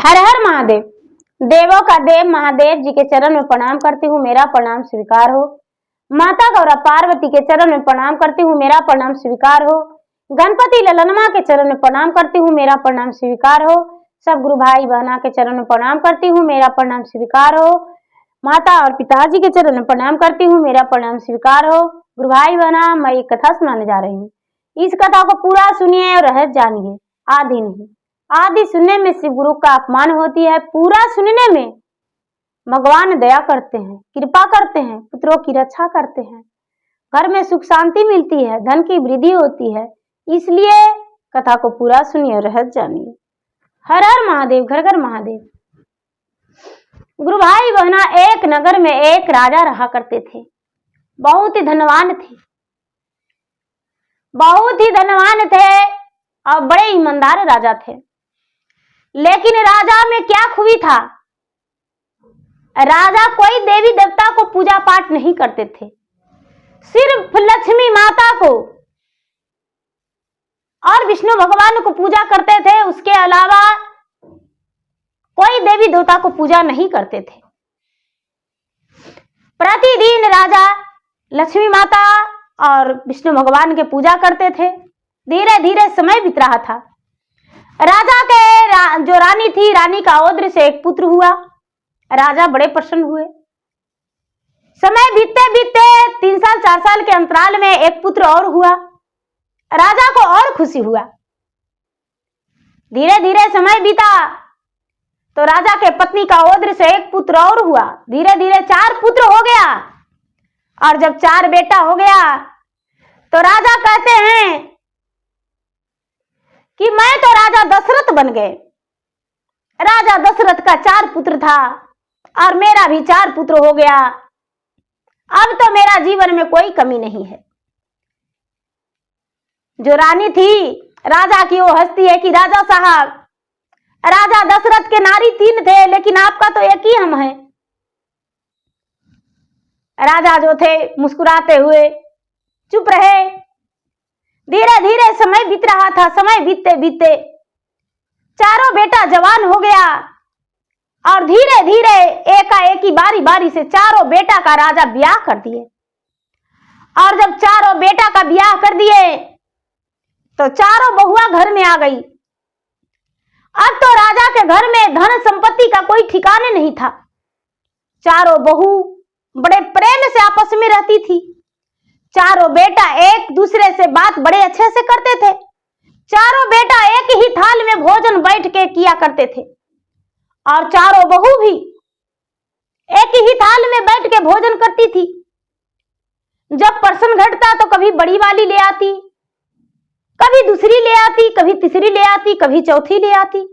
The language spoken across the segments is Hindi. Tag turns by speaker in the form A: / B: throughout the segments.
A: हर हर महादेव। देवों का देव महादेव जी के चरण में प्रणाम करती हूँ, मेरा प्रणाम स्वीकार हो। माता गौरा पार्वती के चरण में प्रणाम करती हूँ, मेरा प्रणाम स्वीकार हो। गणपति ललनमा के चरण में प्रणाम करती हूँ, मेरा प्रणाम स्वीकार हो। सब गुरु भाई बहना के चरण में प्रणाम करती हूँ, मेरा प्रणाम स्वीकार हो। माता और पिताजी के चरण में प्रणाम करती हूँ, मेरा प्रणाम स्वीकार हो। गुरु भाई बहना, मैं एक कथा सुनाने जा रही हूँ। इस कथा को पूरा सुनिए और रहस्य जानिए, आधी नहीं। आधी सुनने में शिव गुरु का अपमान होती है, पूरा सुनने में भगवान दया करते हैं, कृपा करते हैं, पुत्रों की रक्षा करते हैं, घर में सुख शांति मिलती है, धन की वृद्धि होती है। इसलिए कथा को पूरा सुनिए और रहस्य जानिए। हर हर महादेव, घर घर महादेव। गुरु भाई बहना, एक नगर में एक राजा रहा करते थे। बहुत ही धनवान थे, बहुत ही धनवान थे और बड़े ईमानदार राजा थे। लेकिन राजा में क्या खूबी था, राजा कोई देवी देवता को पूजा पाठ नहीं करते थे, सिर्फ लक्ष्मी माता को और विष्णु भगवान को पूजा करते थे। उसके अलावा कोई देवी देवता को पूजा नहीं करते थे। प्रतिदिन राजा लक्ष्मी माता और विष्णु भगवान के पूजा करते थे। धीरे धीरे समय बीत रहा था। राजा के जो रानी थी, रानी का औद्र से एक पुत्र हुआ। राजा बड़े प्रसन्न हुए। समय बीतते बीतते 3 साल 4 साल के अंतराल में एक पुत्र और हुआ। राजा को और खुशी हुआ। धीरे धीरे समय बीता तो राजा के पत्नी का औद्र से एक पुत्र और हुआ। धीरे धीरे 4 पुत्र हो गया। और जब 4 बेटा हो गया तो राजा कहते हैं कि मैं तो राजा दशरथ बन गए। राजा दशरथ का 4 पुत्र था और मेरा भी 4 पुत्र हो गया। अब तो मेरा जीवन में कोई कमी नहीं है। जो रानी थी राजा की, वो हंसती है कि राजा साहब, राजा दशरथ के नारी 3 थे, लेकिन आपका तो एक ही हम है। राजा जो थे मुस्कुराते हुए चुप रहे। धीरे धीरे समय बीत रहा था। समय बीतते बीतते 4 बेटा जवान हो गया और धीरे धीरे एकाएकी बारी बारी से 4 बेटा का राजा ब्याह कर दिए। और जब 4 बेटा का ब्याह कर दिए तो 4 बहुआ घर में आ गई। अब तो राजा के घर में धन संपत्ति का कोई ठिकाने नहीं था। 4 बहू बड़े प्रेम से आपस में रहती थी। 4 बेटा एक दूसरे से बात बड़े अच्छे से करते थे। 4 बेटा एक ही थाल में भोजन बैठ के किया करते थे और 4 बहू भी एक ही थाल में बैठ के भोजन करती थी। जब प्रसन्न घटता तो कभी बड़ी वाली ले आती, कभी दूसरी ले आती, कभी तीसरी ले आती, कभी चौथी ले आती,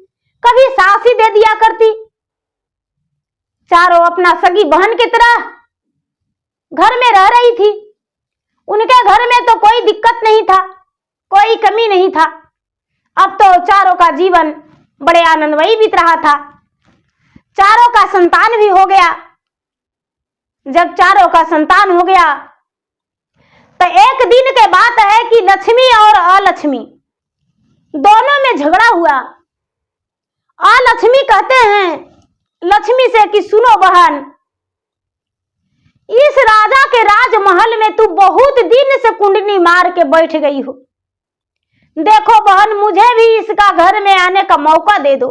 A: कभी सास ही दे दिया करती। 4 अपना सगी बहन की तरह घर में रह रही थी। उनके घर में तो कोई दिक्कत नहीं था, कोई कमी नहीं था। अब तो 4 का जीवन बड़े आनंदमयी बीत रहा था। 4 का संतान भी हो गया। जब 4 का संतान हो गया तो एक दिन के बात है कि लक्ष्मी और अलक्ष्मी दोनों में झगड़ा हुआ। अलक्ष्मी कहते हैं लक्ष्मी से कि सुनो बहन, इस राजा के राजमहल में तू बहुत दिन से कुंडली मार के बैठ गई हो। देखो बहन, मुझे भी इसका घर में आने का मौका दे दो।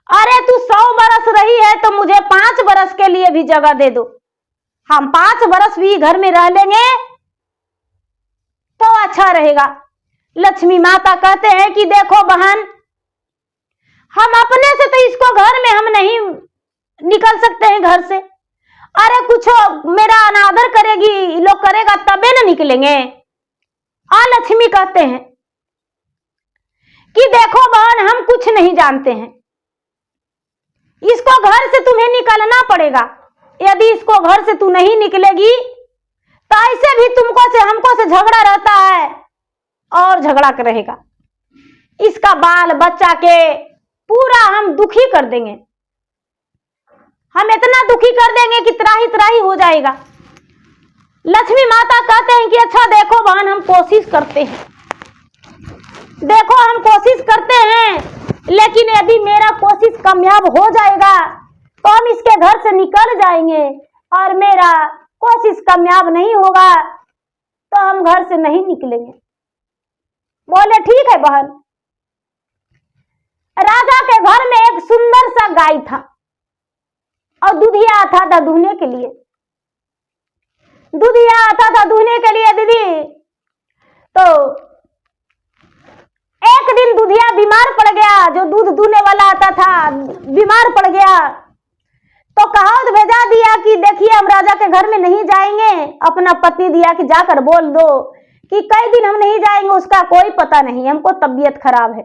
A: अरे तू 100 बरस रही है तो मुझे 5 बरस के लिए भी जगह दे दो। हम 5 बरस भी घर में रह लेंगे तो अच्छा रहेगा। लक्ष्मी माता कहते हैं कि देखो बहन, हम अपने से तो इसको घर में हम नहीं निकल सकते हैं घर से। अरे कुछ मेरा अनादर करेगी, लोग करेगा तबे ना निकलेंगे। लक्ष्मी कहते हैं कि देखो बहन, हम कुछ नहीं जानते हैं, इसको घर से तुम्हें निकलना पड़ेगा। यदि इसको घर से तू नहीं निकलेगी तो ऐसे भी तुमको से हमको से झगड़ा रहता है और झगड़ा रहेगा। इसका बाल बच्चा के पूरा हम दुखी कर देंगे। हम इतना दुखी कर देंगे कि त्राही हो जाएगा। लक्ष्मी माता कहते हैं कि अच्छा देखो बहन, हम कोशिश करते हैं। देखो हम कोशिश करते हैं लेकिन यदि मेरा कोशिश कामयाब हो जाएगा तो हम इसके घर से निकल जाएंगे, और मेरा कोशिश कामयाब नहीं होगा तो हम घर से नहीं निकलेंगे। बोले ठीक है बहन। राजा के घर में एक सुंदर सा गाय था और दूधिया आता था दूहने के लिए। दूधिया आता था दूहने के लिए दीदी। तो एक दिन दूधिया बीमार पड़ गया, जो दूध दूहने वाला आता था बीमार पड़ गया। तो कहावत भेजा दिया कि देखिए हम राजा के घर में नहीं जाएंगे। अपना पत्नी दिया कि जाकर बोल दो कि कई दिन हम नहीं जाएंगे, उसका कोई पता नहीं, हमको तबीयत खराब है।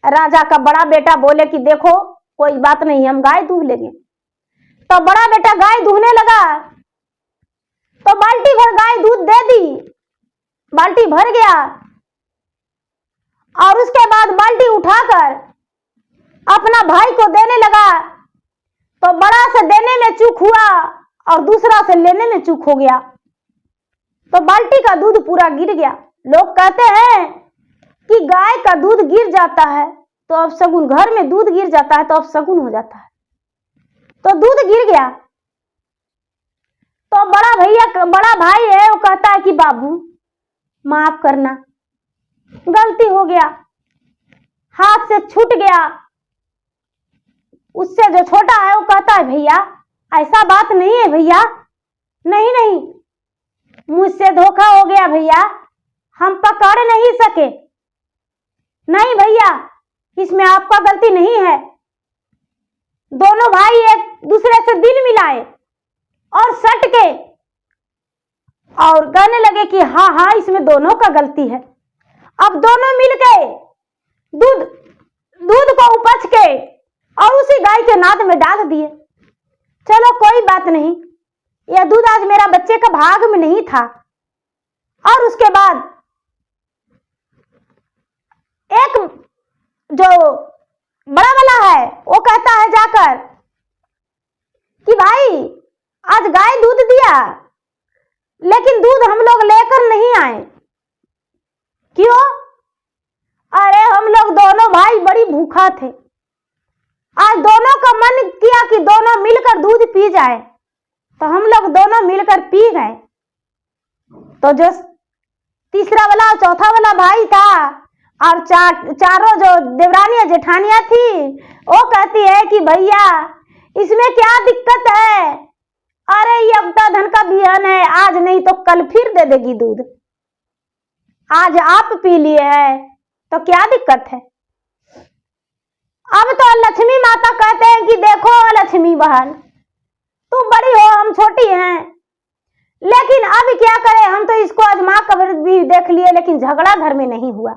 A: राजा का बड़ा बेटा बोले कि देखो कोई बात नहीं, हम गाय दूह लेंगे। तो बड़ा बेटा गाय दूहने लगा तो बाल्टी भर गाय दूध दे दी, बाल्टी भर गया। और उसके बाद बाल्टी उठाकर अपना भाई को देने लगा। तो बड़ा से देने में चूक हुआ और दूसरा से लेने में चूक हो गया, तो बाल्टी का दूध पूरा गिर गया। लोग कहते हैं कि गाय का दूध गिर जाता है तो अब शगुन, घर में दूध गिर जाता है तो अब शगुन हो जाता है। तो दूध गिर गया तो बड़ा भाई है, वो कहता है कि बाबू माफ करना, गलती हो गया, हाथ से छूट गया। उससे जो छोटा है वो कहता है भैया ऐसा बात नहीं है भैया, नहीं नहीं मुझसे धोखा हो गया भैया, हम पकड़ नहीं सके। नहीं भैया इसमें आपका गलती नहीं है। दोनों भाई एक दूसरे से दिल मिलाए और सट के और कहने लगे कि हाँ हाँ इसमें दोनों का गलती है। अब दोनों मिलके दूध को उपच के और उसी गाय के नाद में डाल दिए। चलो कोई बात नहीं, यह दूध आज मेरा बच्चे का भाग में नहीं था। और उसके बाद एक जो बड़ा वाला है वो कहता है जाकर कि भाई आज गाय दूध दिया लेकिन दूध हम लोग लेकर नहीं आए। क्यों? अरे हम लोग दोनों भाई बड़ी भूखा थे, आज दोनों का मन किया कि दोनों मिलकर दूध पी जाए, तो हम लोग दोनों मिलकर पी गए। तो जो तीसरा वाला और चौथा वाला भाई था और चारों जो देवरानियां जेठानियां थी वो कहती है कि भैया इसमें क्या दिक्कत है, अरे ये अब तो धन का बिहन है, आज नहीं तो कल फिर दे देगी दूध, आज आप पी लिए हैं तो क्या दिक्कत है। अब तो लक्ष्मी माता कहते हैं कि देखो लक्ष्मी बहन तू बड़ी हो हम छोटी हैं, लेकिन अब क्या करें, हम तो इसको आजमा कर भी देख लिए लेकिन झगड़ा घर में नहीं हुआ,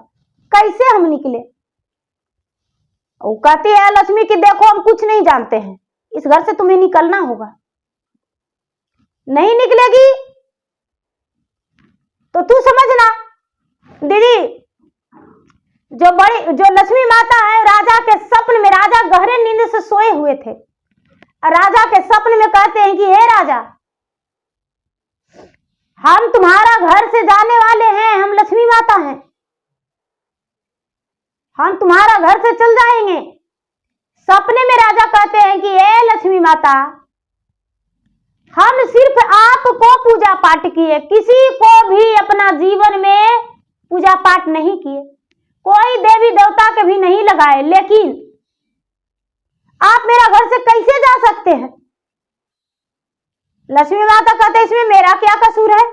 A: कैसे हम निकले। वो कहती है लक्ष्मी कि देखो हम कुछ नहीं जानते हैं, इस घर से तुम्हें निकलना होगा। नहीं निकलेगी तो तू समझना दीदी, जो लक्ष्मी माता है राजा के सपन में, राजा गहरे नींद से सोए हुए थे, राजा के सपन में कहते हैं कि हे राजा हम तुम्हारा घर से जाने वाले हैं, हम लक्ष्मी माता हैं, हम तुम्हारा घर से चल जाएंगे। सपने में राजा कहते हैं कि हे लक्ष्मी माता हम सिर्फ आपको पूजा पाठ किए, किसी को भी अपना जीवन में पूजा पाठ नहीं किए, कोई देवी देवता के भी नहीं लगाए, लेकिन आप मेरा घर से कैसे जा सकते हैं। लक्ष्मी माता कहते इसमें मेरा क्या कसूर है,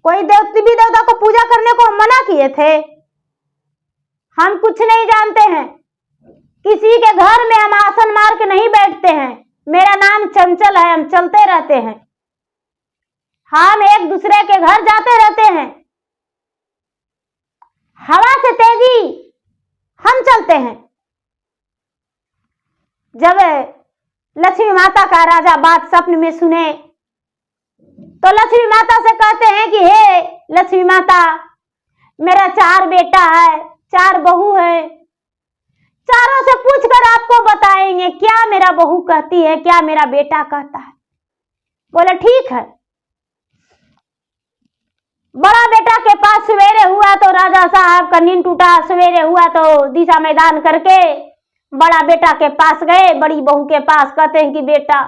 A: कोई देवी देवता को पूजा करने को हम मना किए थे, हम कुछ नहीं जानते हैं, किसी के घर में हम आसन मार के नहीं बैठते हैं, मेरा नाम चंचल है, हम चलते रहते हैं, हम एक दूसरे के घर जाते रहते हैं, हवा से तेजी हम चलते हैं। जब लक्ष्मी माता का राजा बात सपन में सुने तो लक्ष्मी माता से कहते हैं कि हे लक्ष्मी माता मेरा 4 बेटा है, 4 बहू है, चारों से पूछकर आपको बताएंगे क्या मेरा बहू कहती है, क्या मेरा बेटा कहता है। बोले ठीक है। बड़ा बेटा के पास सवेरे हुआ तो राजा साहब का नींद टूटा। सवेरे हुआ तो दिशा मैदान करके बड़ा बेटा के पास गए, बड़ी बहू के पास, कहते हैं कि बेटा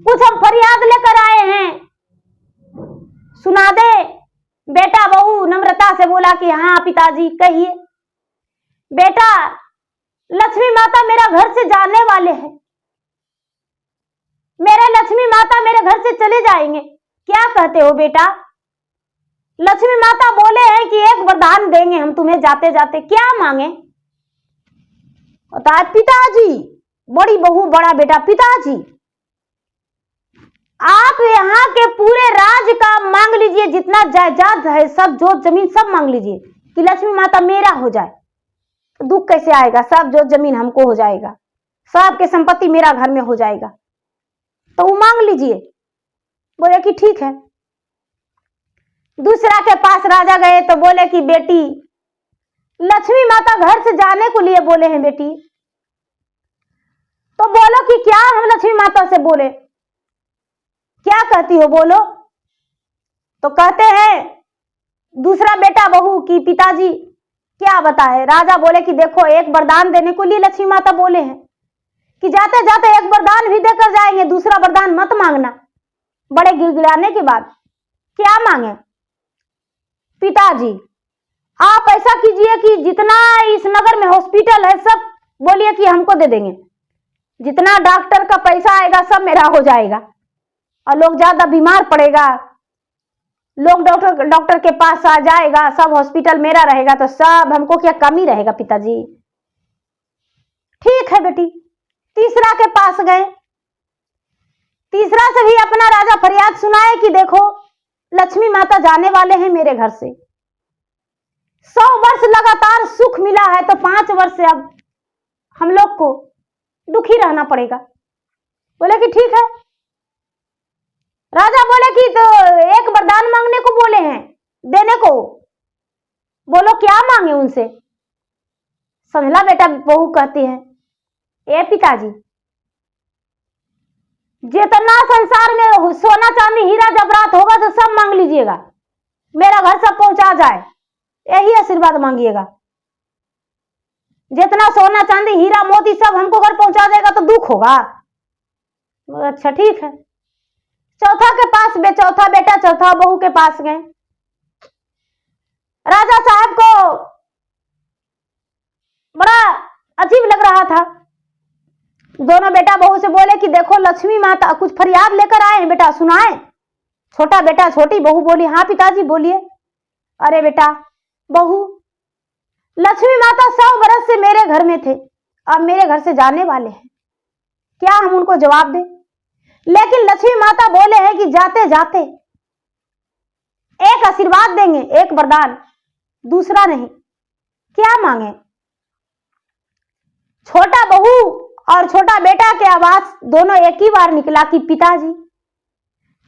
A: कुछ हम फरियाद लेकर आए हैं, सुना दे। बेटा बहू नम्रता से बोला कि हाँ पिताजी कहिए। बेटा लक्ष्मी माता मेरा घर से जाने वाले हैं, मेरे लक्ष्मी माता मेरे घर से चले जाएंगे। क्या कहते हो बेटा? लक्ष्मी माता बोले हैं कि एक वरदान देंगे हम तुम्हें जाते जाते। क्या मांगे? बता पिताजी। बड़ी बहू बड़ा बेटा, पिताजी आप यहाँ के पूरे राज का मांग लीजिए, जितना जायदाद है सब, जो जमीन सब मांग लीजिए कि लक्ष्मी माता मेरा हो जाए। तो दुख कैसे आएगा? सब जो जमीन हमको हो जाएगा, सब के संपत्ति मेरा घर में हो जाएगा, तो वो मांग लीजिए। बोले कि ठीक है। दूसरा के पास राजा गए तो बोले कि बेटी लक्ष्मी माता घर से जाने को लिए बोले हैं बेटी। तो बोलो कि क्या हम लक्ष्मी माता से बोले? क्या कहती हो बोलो? तो कहते हैं दूसरा बेटा बहू की पिताजी क्या बताए। राजा बोले कि देखो एक वरदान देने को लिए लक्ष्मी माता बोले हैं कि जाते जाते एक वरदान भी देकर जाएंगे, दूसरा वरदान मत मांगना। बड़े गिड़गिड़ाने के बाद क्या मांगे? पिताजी आप ऐसा कीजिए कि जितना इस नगर में हॉस्पिटल है सब बोलिए कि हमको दे देंगे, जितना डॉक्टर का पैसा आएगा सब मेरा हो जाएगा, और लोग ज्यादा बीमार पड़ेगा, लोग डॉक्टर के पास आ जाएगा, सब हॉस्पिटल मेरा रहेगा, तो सब हमको क्या कमी रहेगा पिताजी? ठीक है बेटी। तीसरा के पास गए, तीसरा से भी अपना राजा फरियाद सुनाए कि देखो लक्ष्मी माता जाने वाले हैं मेरे घर से, 100 वर्ष लगातार सुख मिला है, तो 5 वर्ष से अब हम लोग को दुखी रहना पड़ेगा। बोले कि ठीक है। राजा बोले कि तो एक वरदान मांगने को बोले हैं, देने को बोलो क्या मांगे उनसे। समझला बेटा? बहू कहती है ए पिताजी जितना संसार में सोना चांदी हीरा जवाहरात होगा तो सब मांग लीजिएगा, मेरा घर सब पहुंचा जाए, यही आशीर्वाद मांगिएगा। जितना सोना चांदी हीरा मोती सब हमको घर पहुंचा देगा तो दुख होगा। अच्छा ठीक है। चौथा के पास चौथा बेटा चौथा बहू के पास गए। राजा साहब को बड़ा अजीब लग रहा था। दोनों बेटा बहू से बोले कि देखो लक्ष्मी माता कुछ फरियाद लेकर आए हैं, बेटा सुनाए। छोटा बेटा छोटी बहू बोली हाँ पिताजी बोलिए। अरे बेटा बहू लक्ष्मी माता 100 बरस से मेरे घर में थे, अब मेरे घर से जाने वाले हैं, क्या हम उनको जवाब दें? लेकिन लक्ष्मी माता बोले हैं कि जाते जाते एक आशीर्वाद देंगे, एक वरदान, दूसरा नहीं। क्या मांगे? छोटा बहू और छोटा बेटा के आवाज दोनों एक ही बार निकला कि पिताजी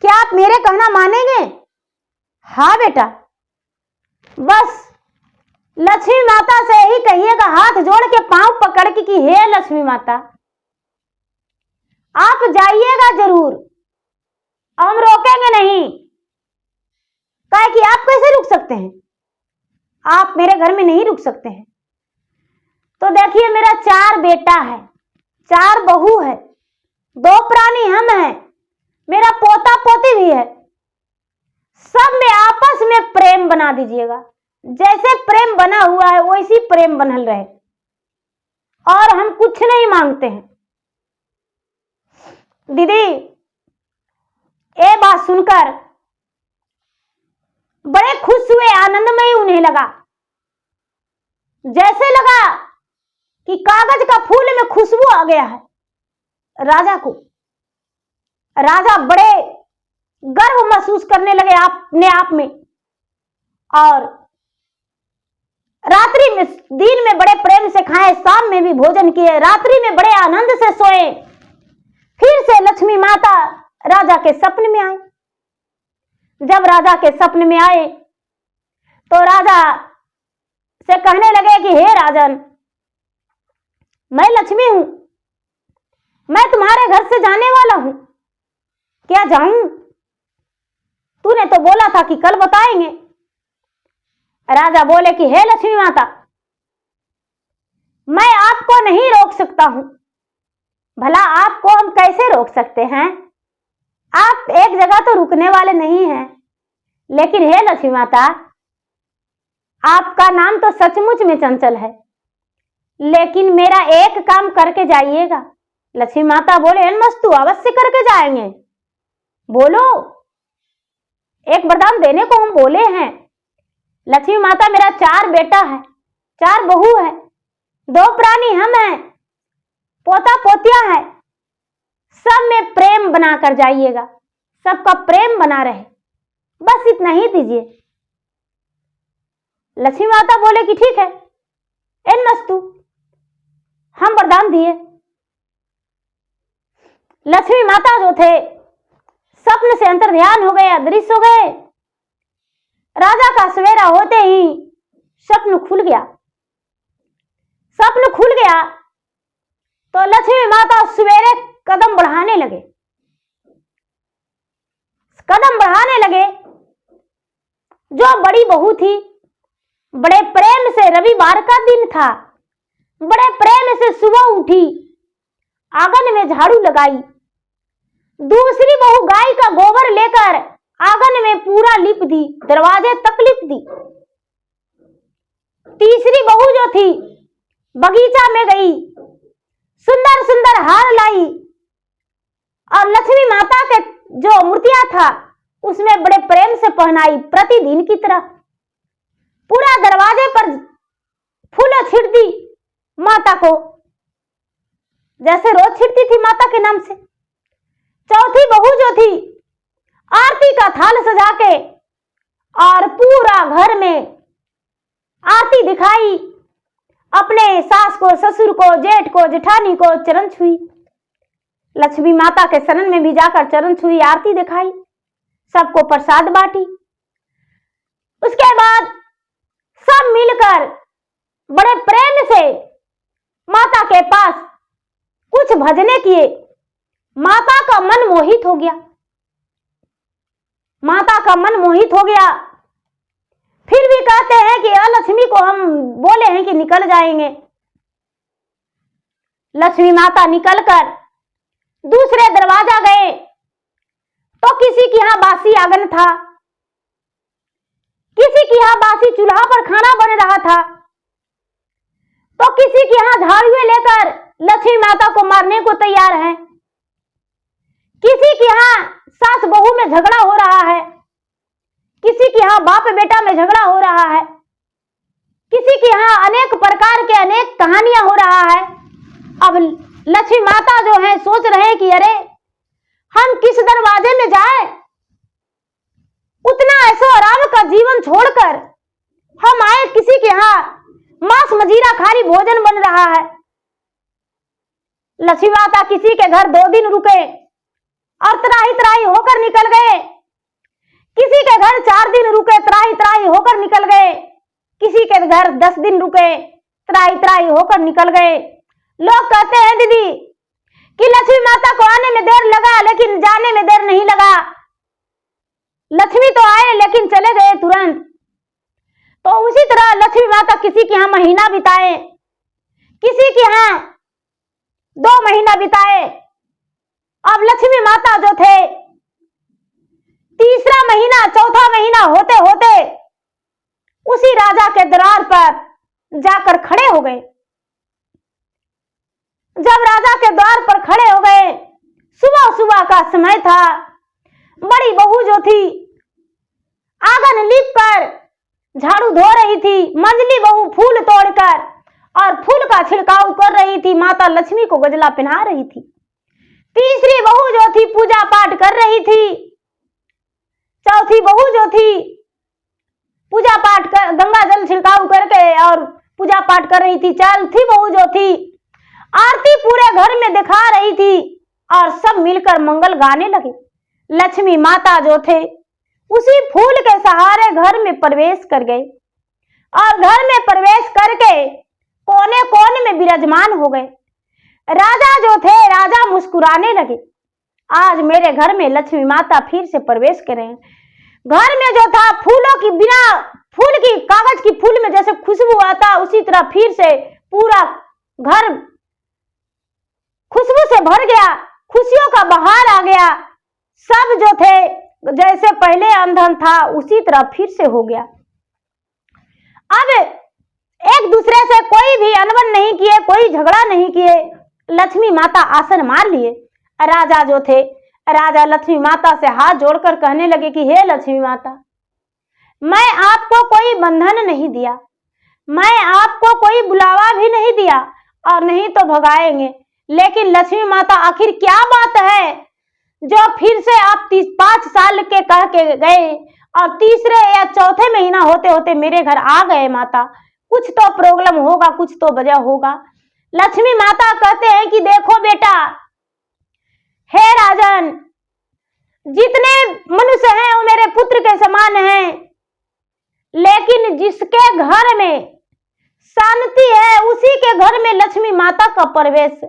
A: क्या आप मेरे कहना मानेंगे? हाँ बेटा। बस लक्ष्मी माता से ही कहिएगा, हाथ जोड़ के पांव पकड़ के कि हे लक्ष्मी माता आप जाइएगा जरूर, हम रोकेंगे नहीं। कहे कि आप कैसे रुक सकते हैं, आप मेरे घर में नहीं रुक सकते हैं। तो देखिए मेरा 4 बेटा है, 4 बहू है, 2 प्राणी हम हैं, मेरा पोता पोती भी है, सब में आपस में प्रेम बना दीजिएगा। जैसे प्रेम बना हुआ है वैसी प्रेम बनल रहे, और हम कुछ नहीं मांगते हैं। दीदी ये बात सुनकर बड़े खुश हुए, आनंदमय उन्हें लगा, जैसे लगा कि कागज का फूल में खुशबू आ गया है राजा को। राजा बड़े गर्व महसूस करने लगे अपने आप में, और रात्रि में दिन में बड़े प्रेम से खाए, शाम में भी भोजन किए, रात्रि में बड़े आनंद से सोए। फिर से लक्ष्मी माता राजा के सपने में आई। जब राजा के सपने में आए तो राजा से कहने लगे कि हे राजन मैं लक्ष्मी हूं, मैं तुम्हारे घर से जाने वाला हूं, क्या जाऊं? तूने तो बोला था कि कल बताएंगे। राजा बोले कि हे लक्ष्मी माता, मैं आपको नहीं रोक सकता हूं। भला आपको हम कैसे रोक सकते हैं? आप एक जगह तो रुकने वाले नहीं हैं। लेकिन हे लक्ष्मी माता, आपका नाम तो सचमुच में चंचल है, लेकिन मेरा एक काम करके जाइएगा। लक्ष्मी माता बोले, मस्तु अवश्य करके जाएंगे। बोलो, एक वरदान देने को हम बोले हैं। लक्ष्मी माता, मेरा 4 बेटा है, 4 बहू है, 2 प्राणी हम हैं, पोता पोतियां है, सब में प्रेम बनाकर जाइएगा, सबका प्रेम बना रहे, बस इतना ही दीजिए। लक्ष्मी माता बोले कि ठीक है, एन मस्तु, हम वरदान दिए। लक्ष्मी माता जो थे स्वप्न से अंतर्ध्यान हो गए, अदृश्य हो गए। राजा का सवेरा होते ही स्वप्न खुल गया। स्वप्न खुल गया तो लक्ष्मी माता सवेरे कदम बढ़ाने लगे। कदम बढ़ाने लगे। जो बड़ी बहू थी, बड़े प्रेम से, रविवार का दिन था, बड़े प्रेम से सुबह उठी, आंगन में झाड़ू लगाई। दूसरी बहू गाय का गोबर लेकर आंगन में पूरा लिप दी, दरवाजे तक लिप दी। तीसरी बहू जो थी बगीचा में गई, सुंदर सुंदर हार लाई और लक्ष्मी माता के जो मूर्तियां था उसमें बड़े प्रेम से पहनाई। प्रतिदिन की तरह पूरा दरवाजे पर फूल छिड़ती माता को, जैसे रोज छिड़ती थी माता के नाम से। चौथी बहू जो थी आरती का थाल सजा के और पूरा घर में आरती दिखाई। अपने सास को, ससुर को, जेठ को, जेठानी को चरण छुई। लक्ष्मी माता के शरण में भी जाकर चरण छुई, आरती दिखाई, सबको प्रसाद बांटी। उसके बाद सब मिलकर बड़े प्रेम से माता के पास कुछ भजने किए। माता का मन मोहित हो गया। माता का मन मोहित हो गया। फिर भी कहते हैं कि लक्ष्मी को हम बोले हैं कि निकल जाएंगे। लक्ष्मी माता निकलकर दूसरे दरवाजा गए तो किसी के यहां बासी आंगन था, किसी के यहां बासी चूल्हा पर खाना बन रहा था, तो किसी के यहां झाड़ुए लेकर लक्ष्मी माता को मारने को तैयार है। किसी के यहां सास बहू में झगड़ा हो रहा है, किसी के यहां बाप बेटा में झगड़ा हो रहा है, किसी के यहां अनेक प्रकार के अनेक कहानियां हो रहा है। अब लक्ष्मी माता जो है सोच रहे हैं कि अरे हम किस दरवाजे में जाएं, उतना ऐसो आराम का जीवन छोड़कर हम आए किसी के यहां मांस मजीरा खारी भोजन बन रहा है। लक्ष्मी माता किसी के घर 2 दिन रुके और त्राही त्राही होकर निकल गए। किसी के घर 4 दिन रुके, त्राही त्राही होकर निकल गए। किसी के घर 10 दिन रुके, त्राही त्राही होकर निकल गए। लोग कहते हैं दीदी कि लक्ष्मी माता को आने में देर लगा लेकिन जाने में देर नहीं लगा। लक्ष्मी तो आए लेकिन चले गए तुरंत। तो उसी तरह लक्ष्मी माता किसी के यहां महीना बिताए, किसी के यहां 2 महीना बिताए। अब लक्ष्मी माता जो थे तीसरा महीना, चौथा महीना होते होते उसी राजा के दरबार पर जाकर खड़े हो गए। जब राजा के द्वार पर खड़े हो गए, सुबह सुबह का समय था। बड़ी बहू जो थी आंगन लीप कर झाड़ू धो रही थी। मंझली बहू फूल तोड़कर और फूल का छिड़काव कर रही थी, माता लक्ष्मी को गजला पहना रही थी। तीसरी बहू जो थी पूजा पाठ कर रही थी। चौथी बहू जो थी पूजा पाठ कर, गंगा जल छिड़काव करके और पूजा पाठ कर रही थी। चौथी बहू जो थी आरती पूरे घर में दिखा रही थी और सब मिलकर मंगल गाने लगे। लक्ष्मी माता जो थे उसी फूल के सहारे घर में प्रवेश कर गए और घर में प्रवेश करके कोने कोने में विराजमान हो गए। राजा जो थे, राजा मुस्कुराने लगे, आज मेरे घर में लक्ष्मी माता फिर से प्रवेश करें। घर में जो था फूलों की, बिना फूल की, कागज की फूल में जैसे खुशबू आता उसी तरह फिर से पूरा घर खुशबू से भर गया, खुशियों का बहार आ गया। सब जो थे जैसे पहले अंधन था उसी तरह फिर से हो गया। अब एक दूसरे से कोई भी अनबन नहीं किए, कोई झगड़ा नहीं किए। लक्ष्मी माता आसन मार लिए। राजा जो थे, राजा लक्ष्मी माता से हाथ जोड़कर कहने लगे कि हे लक्ष्मी माता, मैं आपको कोई बंधन नहीं दिया, मैं आपको कोई बुलावा भी नहीं दिया और नहीं तो भगाएंगे, लेकिन लक्ष्मी माता आखिर क्या बात है जो फिर से आप 5 साल के कह के गए और तीसरे या चौथे महीना होते होते मेरे घर आ गए। माता कुछ तो प्रॉब्लम होगा, कुछ तो वजह होगा। लक्ष्मी माता कहते हैं कि देखो बेटा, हे राजन, जितने मनुष्य हैं वो मेरे पुत्र के समान हैं, लेकिन जिसके घर में शांति है उसी के घर में लक्ष्मी माता का प्रवेश।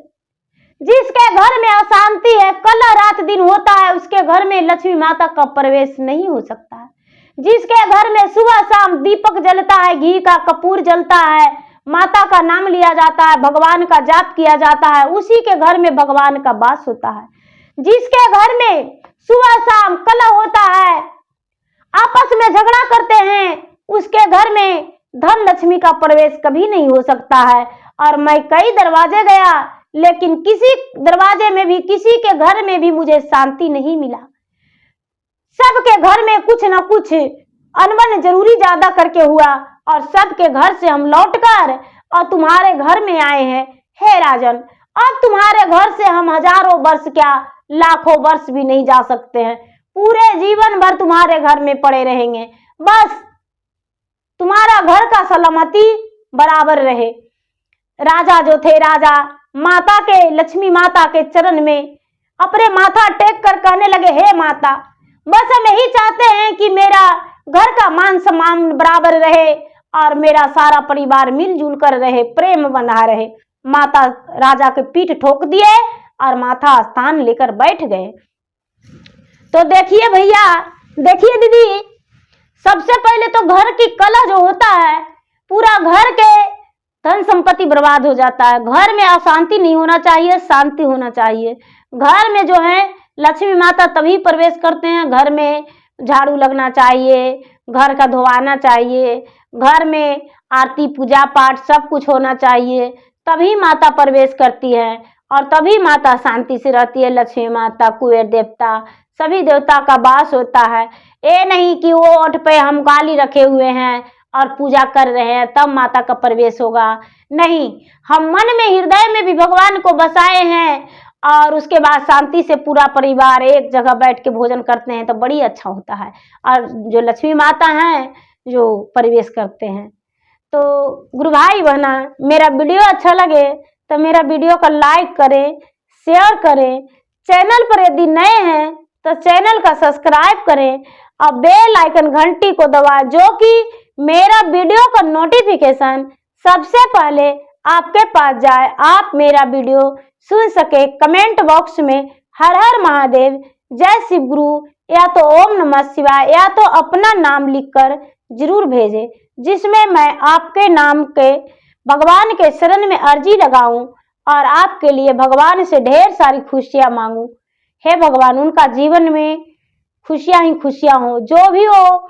A: जिसके घर में अशांति है, कलह रात दिन होता है, उसके घर में लक्ष्मी माता का प्रवेश नहीं हो सकता है। जिसके घर में सुबह शाम दीपक जलता है, घी का कपूर जलता है, माता का नाम लिया जाता है, भगवान का जाप किया जाता है, उसी के घर में भगवान का वास होता है। जिसके घर में सुबह शाम कलह होता है, आपस में झगड़ा करते हैं, उसके घर में धन लक्ष्मी का प्रवेश कभी नहीं हो सकता है। और मैं कई दरवाजे गया, लेकिन किसी दरवाजे में भी, किसी के घर में भी मुझे शांति नहीं मिला। सबके घर में कुछ ना कुछ अनबन जरूरी ज्यादा करके हुआ और सबके घर से हम लौटकर और तुम्हारे घर में आए हैं। हे राजन, अब तुम्हारे घर से हम हजारों वर्ष क्या लाखों वर्ष भी नहीं जा सकते हैं, पूरे जीवन भर तुम्हारे घर में पड़े रहेंगे। बस तुम्हारा घर का सलामती बराबर रहे। राजा जो थे, राजा माता के, लक्ष्मी माता के चरण में अपने माथा टेक कर कहने लगे, हे माता, बस हम यही चाहते हैं कि मेरा घर का मान सम्मान बराबर रहे और मेरा सारा परिवार मिलजुल कर रहे, प्रेम बना रहे। माता राजा के पीठ ठोक दिए और माथा स्थान लेकर बैठ गए। तो देखिए भैया, देखिए दीदी, सबसे पहले तो घर की कलह जो होता है, पूरा घर के धन संपत्ति बर्बाद हो जाता है। घर में अशांति नहीं होना चाहिए, शांति होना चाहिए। घर में जो है लक्ष्मी माता तभी प्रवेश करते हैं, घर में झाड़ू लगना चाहिए, घर का धोवाना चाहिए, घर में आरती पूजा पाठ सब कुछ होना चाहिए, तभी माता प्रवेश करती है और तभी माता शांति से रहती है। लक्ष्मी माता, कुबेर देवता, सभी देवता का वास होता है। ये नहीं कि वो ओठ पे हम काली रखे हुए हैं और पूजा कर रहे हैं तब माता का प्रवेश होगा, नहीं। हम मन में, हृदय में भी भगवान को बसाए हैं और उसके बाद शांति से पूरा परिवार एक जगह बैठ के भोजन करते हैं तो बड़ी अच्छा होता है। और जो लक्ष्मी माता हैं जो प्रवेश करते हैं। तो गुरु भाई बहना, मेरा वीडियो अच्छा लगे तो मेरा वीडियो को लाइक करें, शेयर करें। चैनल पर यदि नए हैं तो चैनल का सब्सक्राइब करें और बेल आइकन घंटी को दबाएं, जो कि मेरा वीडियो का नोटिफिकेशन सबसे पहले आपके पास जाए, आप मेरा वीडियो सुन सके। कमेंट बॉक्स में हर हर महादेव, जय शिव गुरु या तो ओम नमः शिवाय या तो अपना नाम लिखकर जरूर भेजें, जिसमें मैं आपके नाम के भगवान के शरण में अर्जी लगाऊं और आपके लिए भगवान से ढेर सारी खुशियां मांगूं। हे भगवान, उनका जीवन में खुशियां ही खुशियां हो, जो भी वो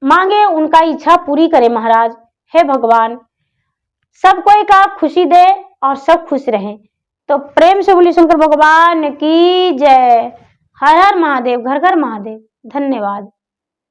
A: मांगे उनका इच्छा पूरी करे महाराज। हे भगवान, सब कोई का खुशी दे और सब खुश रहें। तो प्रेम से बोलिए शंकर भगवान की जय। हर हर महादेव, घर घर महादेव। धन्यवाद।